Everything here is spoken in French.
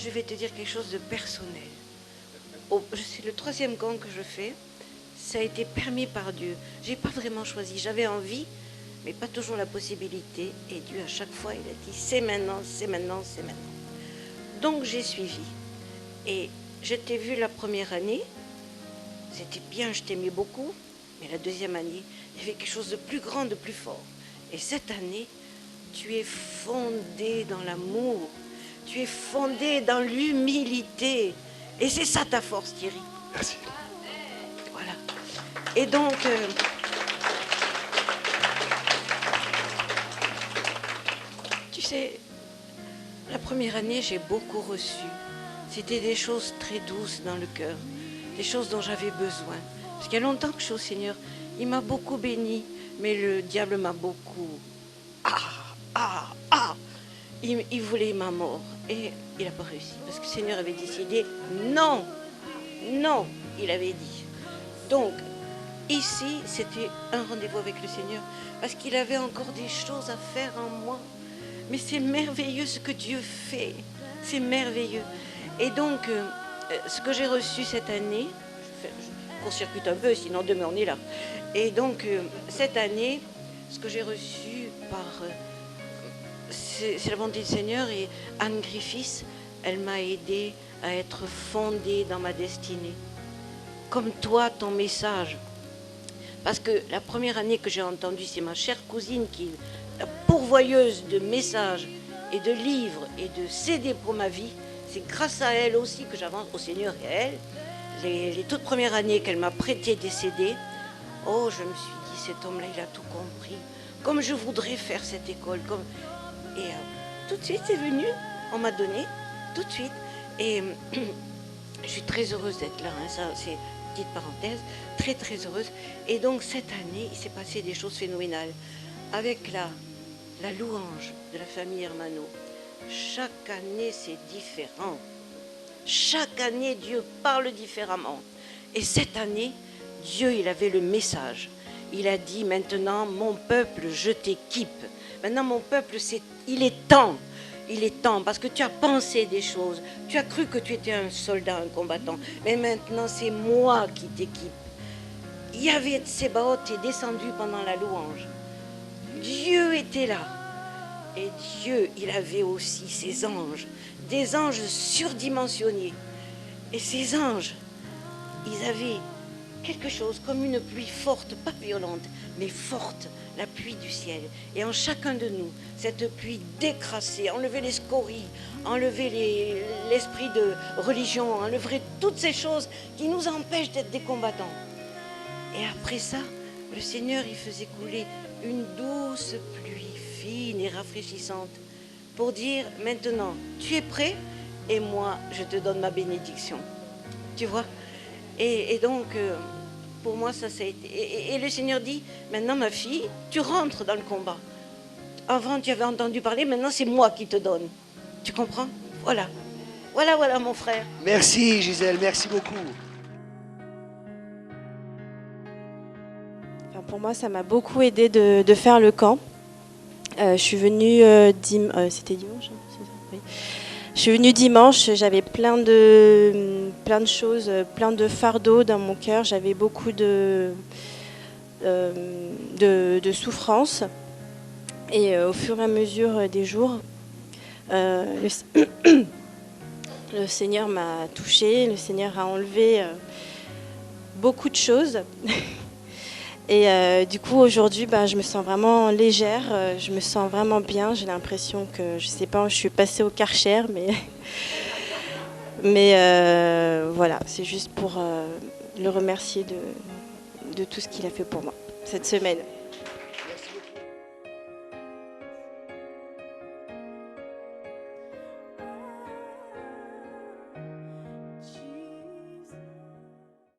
je vais te dire quelque chose de personnel. C'est le 3e camp que je fais. Ça a été permis par Dieu. Je n'ai pas vraiment choisi. J'avais envie, mais pas toujours la possibilité. Et Dieu, à chaque fois, il a dit, c'est maintenant, c'est maintenant, c'est maintenant. Donc, j'ai suivi. Et je t'ai vu la première année. C'était bien, je t'aimais beaucoup. Mais la 2e année, il y avait quelque chose de plus grand, de plus fort. Et cette année, tu es fondé dans l'amour. Tu es fondé dans l'humilité. Et c'est ça ta force, Thierry. Merci. Voilà. Et donc, tu sais, la première année, j'ai beaucoup reçu. C'était des choses très douces dans le cœur, des choses dont j'avais besoin. Parce qu'il y a longtemps que je suis au Seigneur. Il m'a beaucoup béni, mais le diable m'a beaucoup... Il voulait ma mort. Et il n'a pas réussi. Parce que le Seigneur avait décidé, non, non, il avait dit. Donc, ici, c'était un rendez-vous avec le Seigneur. Parce qu'il avait encore des choses à faire en moi. Mais c'est merveilleux ce que Dieu fait. C'est merveilleux. Et donc, ce que j'ai reçu cette année, je court-circuite un peu, sinon demain on est là. Et donc, cette année, ce que j'ai reçu c'est la bonté du Seigneur. Et Anne Griffiths, elle m'a aidé à être fondée dans ma destinée. Comme toi, ton message. Parce que la première année que j'ai entendu, c'est ma chère cousine qui est la pourvoyeuse de messages et de livres et de CD pour ma vie. C'est grâce à elle aussi que j'avance au Seigneur et à elle. Les toutes premières années qu'elle m'a prêté des CD, oh, je me suis dit, cet homme-là, il a tout compris. Comme je voudrais faire cette école. Et tout de suite, c'est venu, on m'a donné, tout de suite. Et je suis très heureuse d'être là, hein, ça c'est une petite parenthèse, très très heureuse. Et donc cette année, il s'est passé des choses phénoménales. Avec la louange de la famille Hermano, chaque année c'est différent. Chaque année, Dieu parle différemment. Et cette année, Dieu, il avait le message. Il a dit, maintenant, mon peuple, je t'équipe. Maintenant, mon peuple, il est temps. Il est temps, parce que tu as pensé des choses. Tu as cru que tu étais un soldat, un combattant. Mais maintenant, c'est moi qui t'équipe. Yahvé Tsebaot est descendu pendant la louange. Dieu était là. Et Dieu, il avait aussi ses anges. Des anges surdimensionnés. Et ces anges, ils avaient quelque chose comme une pluie forte, pas violente, mais forte, la pluie du ciel. Et en chacun de nous, cette pluie décrassée, enlever les scories, enlever l'esprit de religion, enlever toutes ces choses qui nous empêchent d'être des combattants. Et après ça, le Seigneur, il faisait couler une douce pluie fine et rafraîchissante pour dire, maintenant, tu es prêt et moi, je te donne ma bénédiction. Tu vois ? Et donc, pour moi, ça a été... Et le Seigneur dit, maintenant, ma fille, tu rentres dans le combat. Avant, tu avais entendu parler, maintenant, c'est moi qui te donne. Tu comprends ? Voilà. Voilà, mon frère. Merci, Gisèle, merci beaucoup. Enfin, pour moi, ça m'a beaucoup aidé de faire le camp. Je suis venue c'était dimanche, hein, c'est ça, oui. Je suis venue dimanche, j'avais plein de choses, plein de fardeaux dans mon cœur, j'avais beaucoup de souffrance. Et au fur et à mesure des jours, le Seigneur m'a touchée, le Seigneur a enlevé beaucoup de choses. Et du coup, aujourd'hui, je me sens vraiment légère, je me sens vraiment bien. J'ai l'impression que, je sais pas, je suis passée au Karcher, mais voilà, c'est juste pour le remercier de tout ce qu'il a fait pour moi cette semaine.